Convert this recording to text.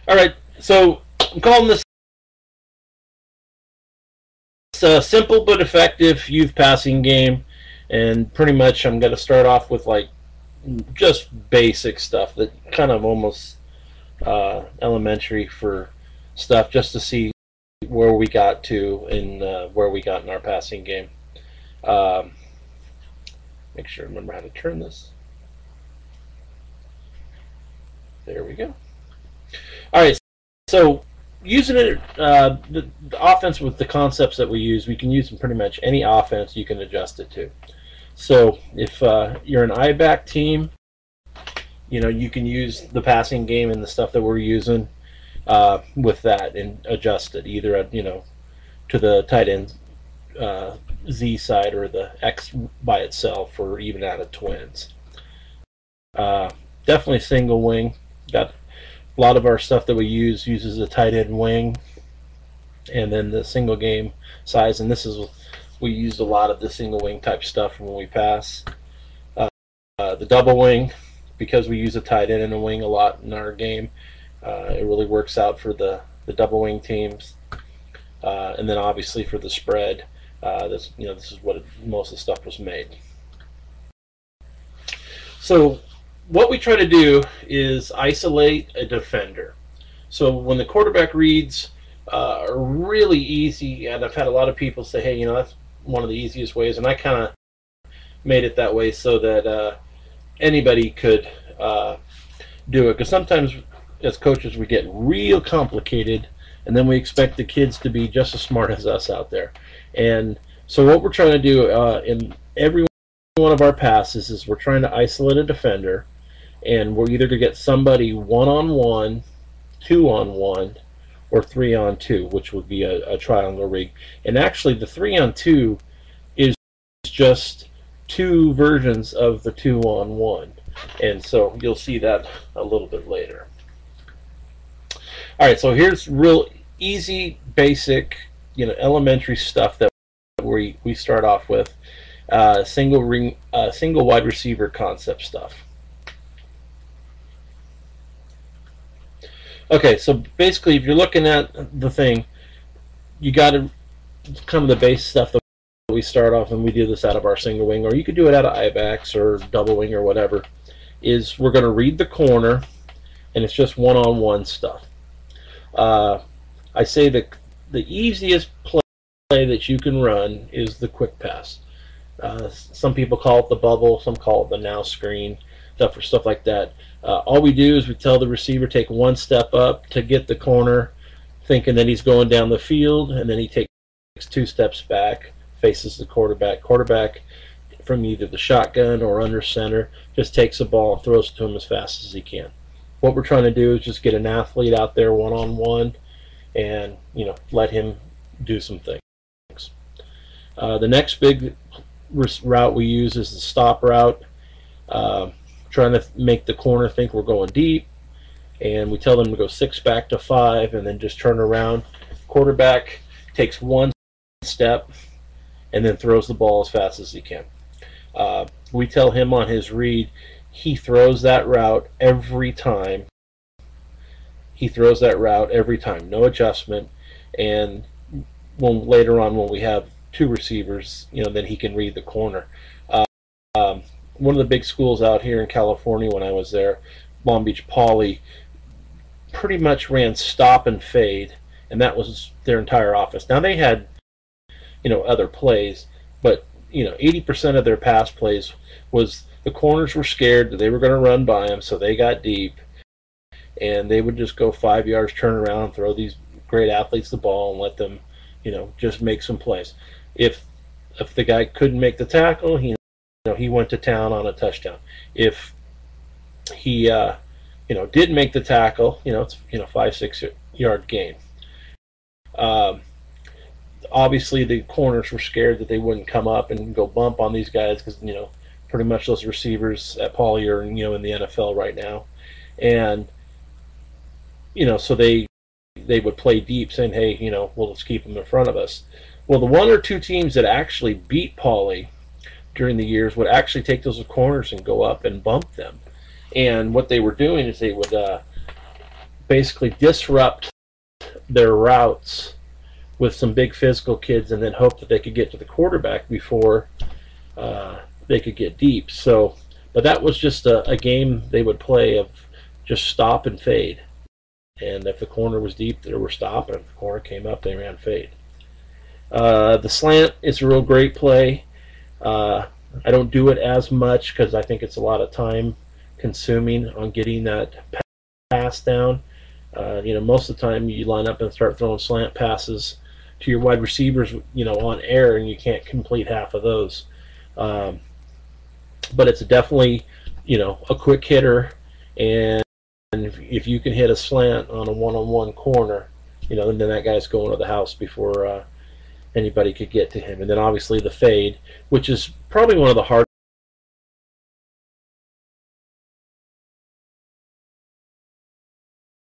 All right, so I'm calling this simple but effective youth passing game, and pretty much I'm going to start off with like just basic stuff that kind of almost elementary for stuff, just to see where we got to and where we got in our passing game. Make sure I remember how to turn this. There we go. All right, so using it, the offense with the concepts that we use, we can use in pretty much any offense you can adjust it to. So if you're an I-back team, you can use the passing game and the stuff that we're using with that and adjust it either to the tight end Z side or the X by itself, or even out of twins. Definitely single wing. Got a lot of our stuff that we uses a tight end wing, and then the single game size. And we used a lot of the single wing type stuff when we pass. The double wing, because we use a tight end and a wing a lot in our game, it really works out for the double wing teams. And then obviously for the spread, this is what most of the stuff was made. So what we try to do is isolate a defender. So when the quarterback reads are really easy, and I've had a lot of people say, hey, that's one of the easiest ways, and I kind of made it that way so that anybody could do it, because sometimes as coaches we get real complicated, and then we expect the kids to be just as smart as us out there. And so what we're trying to do in every one of our passes is we're trying to isolate a defender, and we're either to get somebody 1-on-1, 2-on-1, or 3-on-2, which would be a triangle rig. And actually the 3-on-2 is just two versions of the 2-on-1, and so you'll see that a little bit later. All right, so here's real easy, basic, elementary stuff that we start off with. Single wide receiver concept stuff. Okay, so basically, if you're looking at the thing, you got to kind of the base stuff that we start off, and we do this out of our single wing, or you could do it out of I-backs or double wing or whatever. Is we're going to read the corner, and it's just one-on-one stuff. I say that the easiest play that you can run is the quick pass. Some people call it the bubble, some call it the now screen, stuff like that. All we do is we tell the receiver take one step up to get the corner, thinking that he's going down the field, and then he takes 2 steps back, faces the quarterback. Quarterback, from either the shotgun or under center, just takes the ball and throws it to him as fast as he can. What we're trying to do is just get an athlete out there one-on-one and let him do some things. The next big route we use is the stop route, trying to make the corner think we're going deep, and we tell them to go 6 back to 5 and then just turn around. Quarterback takes 1 step and then throws the ball as fast as he can. We tell him on his read, he throws that route every time. He throws that route every time, no adjustment. And later on when we have 2 receivers, then he can read the corner. One of the big schools out here in California when I was there, Long Beach Poly, pretty much ran stop and fade, and that was their entire offense. Now they had other plays, but 80% of their pass plays was the corners were scared that they were going to run by them, so they got deep, and they would just go 5 yards, turn around, and throw these great athletes the ball and let them just make some plays. If the guy couldn't make the tackle, he went to town on a touchdown. If he did make the tackle, it's 5-6 yard gain. Obviously the corners were scared that they wouldn't come up and go bump on these guys, because pretty much those receivers at Poly are in the NFL right now, and so they would play deep, saying, hey, we'll just keep them in front of us. Well, the 1 or 2 teams that actually beat Poly during the years would actually take those corners and go up and bump them. And what they were doing is they would basically disrupt their routes with some big physical kids, and then hope that they could get to the quarterback before they could get deep. So, but that was just a game they would play of just stop and fade. And if the corner was deep, they were stop, and if the corner came up, they ran fade. The slant is a real great play. I don't do it as much because I think it's a lot of time consuming on getting that pass down. Most of the time you line up and start throwing slant passes to your wide receivers, on air, and you can't complete half of those. But it's definitely, a quick hitter, and if you can hit a slant on a one-on-one corner, then that guy's going to the house before anybody could get to him. And then obviously the fade, which is probably one of the hardest